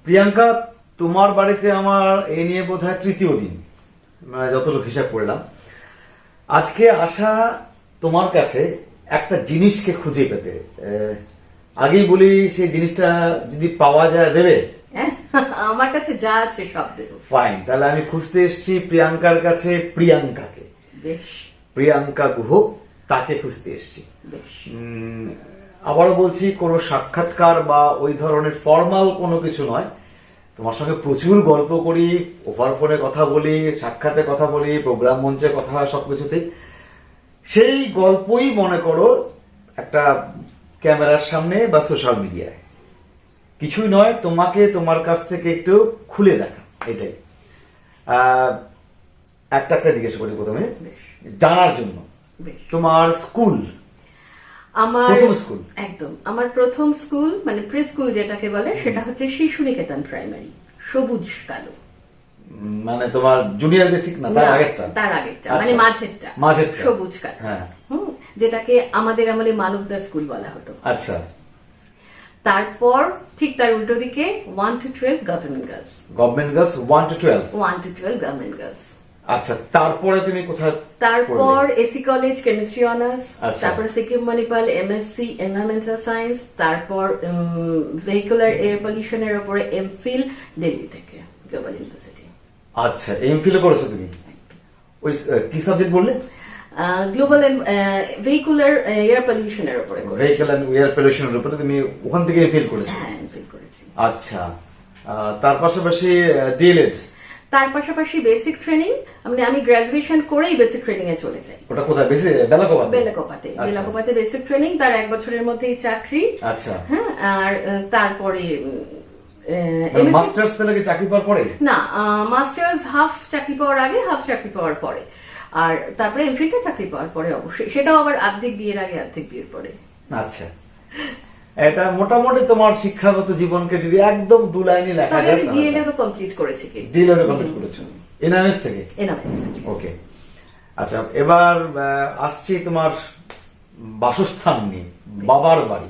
প্রিয়াঙ্কা, তোমার বাড়িতে আমার এই নিয়ে বোধহয় তৃতীয় দিন, যতটুকু হিসাব করলাম। আজকে আসা তোমার কাছে একটা জিনিসকে খুঁজে পেতে। আগেই বলি, সেই জিনিসটা যদি পাওয়া যায় দেবে? আমার কাছে যা আছে সব দেবো। ফাইন, তাহলে আমি খুঁজতে এসেছি প্রিয়াঙ্কার কাছে প্রিয়াঙ্কাকে। বেশ। প্রিয়াঙ্কা গুহ, তাকে খুঁজতে এসেছি। বেশ। আবারও বলছি, কোনো সাক্ষাৎকার বা ওই ধরনের ফর্মাল কোনো কিছু নয়। তোমার সঙ্গে প্রচুর গল্প করি, ওভার ফোনে কথা বলি, সাক্ষাতে কথা বলি, প্রোগ্রাম মঞ্চে কথা হয়, সবকিছুতেই সেই গল্পই মনে করো একটা ক্যামেরার সামনে বা সোশ্যাল মিডিয়ায়। কিছুই নয়, তোমাকে তোমার কাছ থেকে একটু খুলে দেখা, এটাই। একটা জিজ্ঞেস করি প্রথমে জানার জন্য, তোমার স্কুল, আমার প্রথম স্কুল? একদম, আমার প্রথম স্কুল মানে প্রি স্কুল যেটাকে বলে, সেটা হচ্ছে শিশু নিকেতন প্রাইমারি, সবুজ কালো। মানে তোমার জুনিয়র বেসিক না, তার আগেরটা? তার আগেরটা, মানে মাঝেরটা, সবুজ কালো। হ্যাঁ, যেটাকে আমাদের আমলে মানবদার স্কুল বলা হতো। আচ্ছা। তারপর ঠিক তার উল্টো দিকে 1 to 12 government girls. Government girls 1 to 12? 1 to 12 government girls. আচ্ছা, তারপরে তুমি কোথায়? তারপর এসি কলেজ কেমিস্ট্রি অনার্স, তারপর Sikkim Manipal MSc environmental science, তারপর ভেহিকুলার এয়ার পলিউশনের উপরে এমফিল দিল্লি থেকে, গ্লোবাল ইউনিভার্সিটি। আচ্ছা, এমফিল করেছো তুমি? ওই কি সাবজেক্ট বললে? গ্লোবাল ভেহিকুলার এয়ার পলিউশনের উপরে। ভেহিকুলার এয়ার পলিউশনের উপরে তুমি ওখান থেকে এমফিল করেছো? হ্যাঁ, এমফিল করেছি। আচ্ছা, তার পাশাপাশি ডিএলএড? তার পাশাপাশি বেসিক ট্রেনিং, আমি গ্রাজুয়েশন করেই বেসিক ট্রেনিং এ চলে যাই। ওটা কোথায়? বেলাকোপাতে? বেলাকোপাতে বেসিক ট্রেনিং, তার 1 বছরের মধ্যেই চাকরি। আচ্ছা। হ্যাঁ, আর তারপরে মাস্টার্স থেকে চাকরি পাওয়ার পরে? না, মাস্টার্স হাফ চাকরি পাওয়ার আগে, হাফ চাকরি পাওয়ার পরে, আর তারপরে এমফিলটা চাকরি পাওয়ার পরে অবশ্যই, সেটাও আবার অর্ধেক বিয়ের আগে অর্ধেক বিয়ের পরে। আচ্ছা, এটা মোটামুটি তোমার শিক্ষাগত জীবনকে যদি একদম দু লাইনে লেখা যায়। ডিএলএড কমপ্লিট করেছি। কি ডিএলএড কমপ্লিট করেছো? এনআরএস থেকে? এনআরএস থেকে। ওকে। আচ্ছা, এবার আসছি তোমার বাসস্থান নিয়ে। বাবার বাড়ি?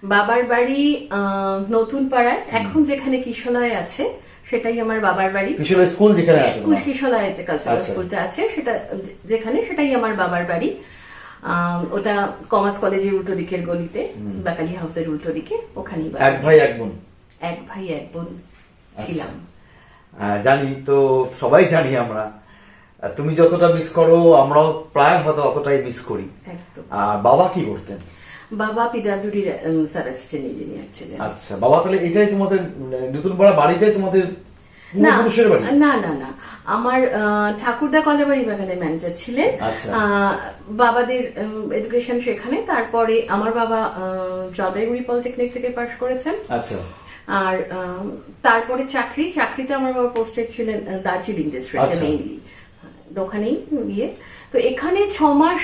বাবার বাড়ি নতুন পাড়ায়, এখন যেখানে কিশলয় আছে সেটাই আমার বাবার বাড়ি। কিশলয় স্কুল যেখানে আছে? কিশলয় যে কালচারাল স্কুলটা আছে, সেটা যেখানে, সেটাই আমার বাবার বাড়ি। ওটা কমার্স কলেজের উল্টো দিকের গলিতে, বাকালি হাউসের উল্টো দিকে, ওখানেই। এক ভাই এক বোন? এক ভাই এক বোন ছিলাম। জানি তো, সবাই জানি আমরা। তুমি যতটা মিস করো, আমরাও প্রায় হয়তো অতটাই মিস করি। আর বাবা কি করতেন? বাবা পিডব্লিউডি স্যার অ্যাসিস্ট্যান্ট ইঞ্জিনিয়ার ছিলেন। আচ্ছা, বাবা তাহলে এটাই তোমাদের নতুন পাড়া বাড়িটাই তোমাদের পূর্বপুরুষের বাড়ি? না না না, আমার ঠাকুরদা কলাবাড়ি বাগানের ম্যানেজার ছিলেন। বাবাদের এডুকেশন সেখানে। তারপরে আমার বাবা জলপাইগুড়ি পলিটেকনিক থেকে পাশ করেছেন। আচ্ছা। আর তারপরে চাকরিতে আমার বাবা পোস্টেড ছিলেন দার্জিলিং ডিস্ট্রিক্টে, মেইনলি ওখানেই গিয়ে। তো এখানে 6 মাস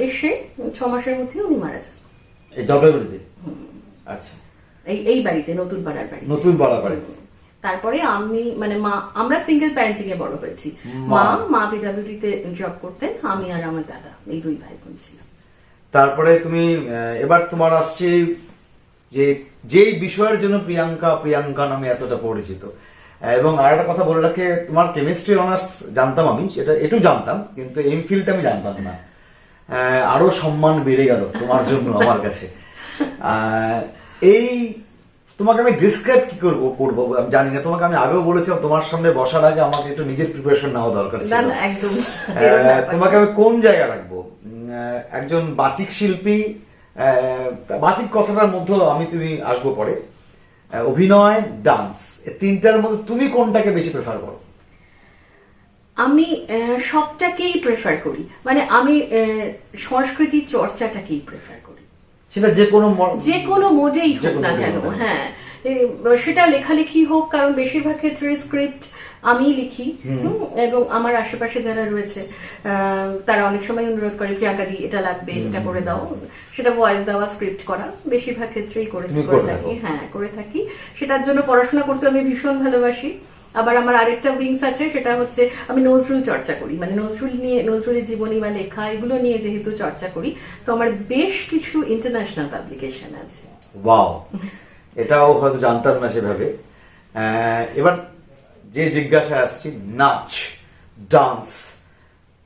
এসে 6 মাসের মধ্যে উনি মারা যান। এই জলপাইগুড়িতে? আচ্ছা, এই বাড়িতে, নতুন পাড়ার বাড়ি। নতুন পাড়ার বাড়িতে। তারপরে আমরা সিঙ্গেল প্যারেন্টিং এ বড় হয়েছি। মা পিডব্লিউডিতে জব করতেন, আমি আর আমার দাদা, এই 2 ভাই বোন ছিলাম। তারপরে তুমি, এবার তোমার আসছে যে বিষয়ের জন্য প্রিয়াঙ্কা নামে এতটা পরিচিত। এবং আর একটা কথা বলে রাখে, তোমার কেমিস্ট্রি অনার্স জানতাম আমি, এটু জানতাম, কিন্তু এমফিলটা আমি জানতাম না। আরো সম্মান বেড়ে গেল তোমার জন্য আমার কাছে। এই তোমাকে আমি ডিসক্রাইব কি করবো আমি জানি না। তোমাকে আমি আগেও বলেছিলাম, তোমার সামনে বসার আগে আমাকে একটু নিজের প্রিপারেশন নেওয়া দরকার ছিল। তোমাকে আমি কোন জায়গা রাখবো? একজন বাচিক শিল্পী, বাচিক কথাটার মধ্যে তুমি আসবো পরে, অভিনয়, ডান্স, এই 3টার মধ্যে তুমি কোনটাকে বেশি প্রেফার করো? আমি সবটাকেই প্রেফার করি, মানে আমি সংস্কৃতি চর্চাটাকেই প্রেফার করি, সেটা যে কোনো মোডেই হোক না কেন। হ্যাঁ, সেটা লেখালেখি হোক, কারণ বেশিরভাগ ক্ষেত্রে স্ক্রিপ্ট আমি লিখি, এবং আমার আশেপাশে যারা রয়েছে তারা অনেক সময় অনুরোধ করে, প্রিয়াঙ্কা দি এটা লাগবে, এটা করে দাও। সেটা ভয়েস দেওয়া, স্ক্রিপ্ট করা, বেশিরভাগ ক্ষেত্রেই করে থাকি। হ্যাঁ, করে থাকি। সেটার জন্য পড়াশোনা করতে আমি ভীষণ ভালোবাসি। আবার আমার আরেকটা উইংস আছে, সেটা হচ্ছে আমি নজরুল চর্চা করি, মানে নজরুলের জীবনী বা লেখা এগুলো নিয়ে যেহেতু চর্চা করি, তো আমার বেশ কিছু ইন্টারন্যাশনাল পাবলিকেশন আছে। ওয়াও, এটাও হয়তো জানতাম না সেভাবে। এবার যে জিজ্ঞাসা আসছি, নাচ ডান্স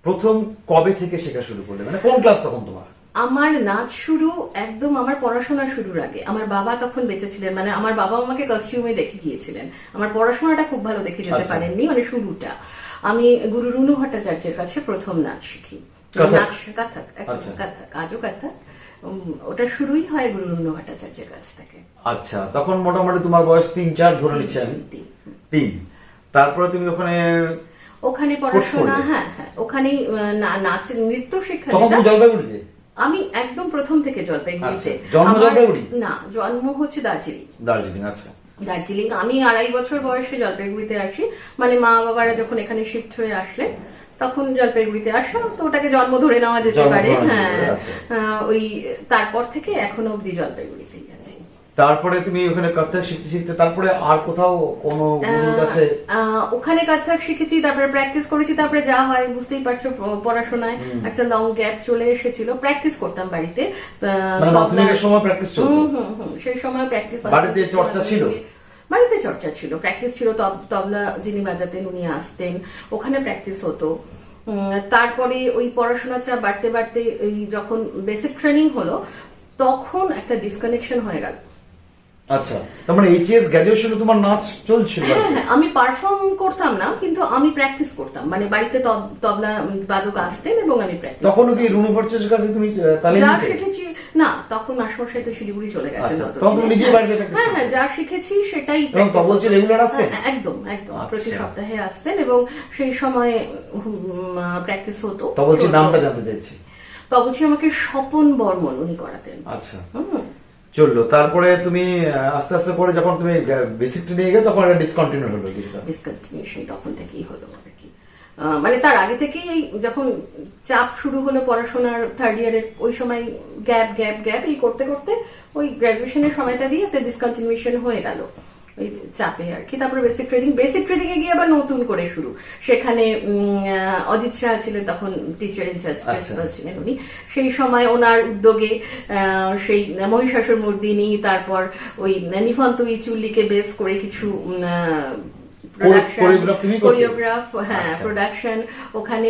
প্রথম কবে থেকে শেখা শুরু করলে, মানে কোন ক্লাস তখন তোমার? আমার নাচ শুরু একদম আমার পড়াশোনা শুরুর আগে। আমার বাবা তখন বেঁচে ছিলেন, মানে আমার বাবা আমাকে কস্টিউমে দেখে গিয়েছিলেন। আমার পড়াশোনাটা খুব ভালো দেখে যেতে পারেননি, মানে শুরুটা আমি গুরু রুনু ভট্টাচার্যের কাছে প্রথম নাচ শিখি। নাচ কাথক, কাথক, আজও কাথক। ওটা শুরুই হয় গুরু রুনু ভট্টাচার্যের কাছ থেকে। আচ্ছা, তখন মোটামুটি তোমার বয়স 3-4 ধরে নিচ্ছি আমি। 3। তারপরে তুমি ওখানে পড়াশোনা, হ্যাঁ হ্যাঁ, ওখানেই নাচ নৃত্য শিক্ষা। তখন জলপাইগুড়িতে? আমি একদম প্রথম থেকে জলপাইগুড়িতে। জন্ম জলপাইগুড়ি না, জন্ম হচ্ছে দার্জিলিং। দার্জিলিং, আচ্ছা। দার্জিলিং। আমি 2.5 বছর বয়সে জলপাইগুড়িতে আসি, মানে মা বাবারা যখন এখানে শিফট হয়ে আসলেন তখন জলপাইগুড়িতে আসা, তো ওটাকে জন্ম ধরে নেওয়া যেতে পারে। হ্যাঁ, ওই তারপর থেকে এখনো অব্দি জলপাইগুড়িতেই আছি। তারপরে তুমি ওখানে কত্থক শিখতে শিখতে তারপরে আর কোথাও কোনো গুরুর কাছে? ওখানে কত্থক শিখেছি, তারপরে প্র্যাকটিস করেছি। তারপরে যা হয় বুঝতেই পারছো, পড়াশোনায় একটা লং গ্যাপ চলে এসেছিল। প্র্যাকটিস করতাম বাড়িতে, মানে মাধ্যমিকের সময় প্র্যাকটিস চলতো? সেই সময় প্র্যাকটিস। বাড়িতে চর্চা ছিল? বাড়িতে চর্চা ছিল, প্র্যাকটিস ছিল। তবলা যিনি বাজাতেন উনি আসতেন, ওখানে প্র্যাকটিস হতো। তারপরে ওই পড়াশোনার চাপ বাড়তে বাড়তে ওই যখন বেসিক ট্রেনিং হলো তখন একটা ডিসকানেকশন হয়ে গেল। আচ্ছা, তার মানে এইচএস গ্র্যাজুয়েশনে তোমার নাচ চলছিল? হ্যাঁ, আমি পারফর্ম করতাম না, কিন্তু আমি প্র্যাকটিস করতাম। মানে বাড়িতে তবলা বাদক আসতেন এবং আমি প্র্যাকটিস। তখনও কি রুনু ভট্টাচার্যের কাছে তুমি তালিম যা নিতে? শিখেছি না, তখন মাস্টারমশাই তো শিলিগুড়ি চলে গেছেন। তখন তুমি নিজেই বাড়িতে প্র্যাকটিস? হ্যাঁ, যা শিখেছি সেটাই। এবং তবলচি রেগুলার আসতেন? একদম একদম, প্রতি সপ্তাহে আসতেন এবং সেই সময় প্র্যাকটিস হতো। তবলচির নামটা জানতে চাইছি। তবলচি আমাকে স্বপন বর্মন উনি করাতেন। আচ্ছা, চললো। তারপরে তুমি আস্তে আস্তে করে যখন তুমি বেসিক ট্রেনিং গেলে তখন এটা ডিসকন্টিনিউ হলো? ডিসকন্টিনিউশন তখন থেকেই হলো আর কি। মানে তার আগে থেকেই যখন চাপ শুরু হলো পড়াশোনার 3rd ইয়ারের, ওই সময় গ্যাপ গ্যাপ গ্যাপ এই করতে করতে ওই গ্রাজুয়েশনের সময়টা দিয়ে একটা ডিসকন্টিনিউশন হয়ে গেল ওই চাপে আর কি। তারপরে বেসিক ট্রেনিং এ গিয়ে আবার নতুন করে শুরু। সেখানে অজিত শাহ ছিলেন তখন টিচার ইনচার্জ, প্রিন্সিপাল ছিলেন উনি। সেই সময় ওনার উদ্যোগে সেই মহিষাসুর মর্দিনী, তারপর ওই নিফন্ত ইচুল্লিকে বেস করে কিছু কোরিওগ্রাফ, হ্যাঁ, প্রোডাকশন। ওখানে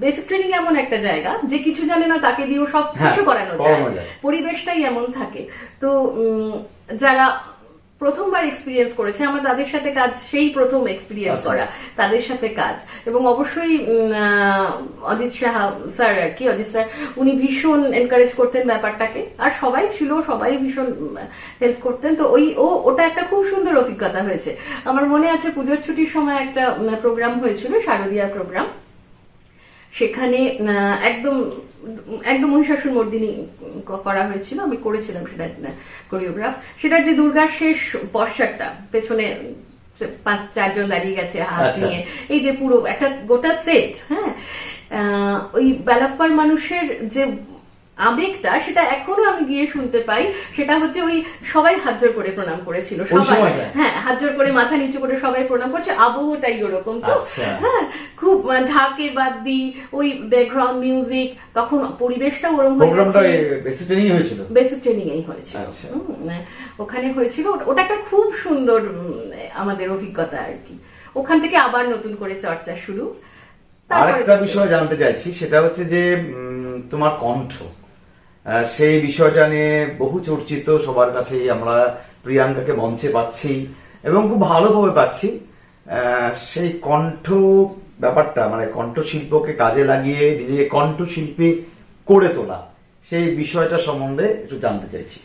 বেসিক ট্রেনিং এমন একটা জায়গা যে কিছু জানে না তাকে দিয়েও সব কিছু করানো যায়, পরিবেশটাই এমন থাকে। তো যারা প্রথমবার এক্সপিরিয়েন্স করেছে আমার তাদের সাথে কাজ, সেই প্রথম এক্সপিরিয়েন্স করা তাদের সাথে কাজ। এবং অবশ্যই অজিত শাহ স্যার আর কি, অজিত স্যার উনি ভীষণ এনকারেজ করতেন ব্যাপারটাকে, আর সবাই ছিল, সবাই ভীষণ হেল্প করতেন। তো ওটা একটা খুব সুন্দর অভিজ্ঞতা হয়েছে। আমার মনে আছে পুজোর ছুটির সময় একটা প্রোগ্রাম হয়েছিল, শারদীয়া প্রোগ্রাম। সেখানে একদম মহিষাসুর মর্দিনী করা হয়েছিল, আমি করেছিলাম সেটা কোরিওগ্রাফ। সেটার যে দুর্গার শেষ পশ্চাৎটা, পেছনে 5-4 জন দাঁড়িয়ে গেছে হাত নিয়ে, এই যে পুরো একটা গোটা সেট, হ্যাঁ, ওই বেলাপ্পার মানুষের যে আবেগটা, সেটা এখনো আমি গিয়ে শুনতে পাই। সেটা হচ্ছে ওই সবাই হাত জোর করে প্রণাম করেছিল, সবাই, হ্যাঁ, হাত জোর করে মাথা নিচু করে সবাই প্রণাম করছে। আবহটাই ওরকম। তো হ্যাঁ, খুব ঢাকে বাদ দি, ওই ব্যাকগ্রাউন্ড মিউজিক, তখন পরিবেশটা ওরকম বেসিক ট্রেনিং হয়েছিল। বেসিক ট্রেনিং এই হয়েছিল, ওখানে হয়েছিল। ওটা একটা খুব সুন্দর আমাদের অভিজ্ঞতা আর কি। ওখান থেকে আবার নতুন করে চর্চা শুরু। আরেকটা বিষয় জানতে চাইছি, সেটা হচ্ছে যে তোমার কণ্ঠ, সেই বিষয়টা নিয়ে বহু চর্চিত, সবার কাছেই আমরা প্রিয়াঙ্কাকে মঞ্চে পাচ্ছি এবং খুব ভালোভাবে পাচ্ছি। সেই কণ্ঠ ব্যাপারটা, মানে কণ্ঠশিল্পকে কাজে লাগিয়ে নিজেকে কণ্ঠশিল্পী করে তোলা, সেই বিষয়টা সম্বন্ধে একটু জানতে চাইছি।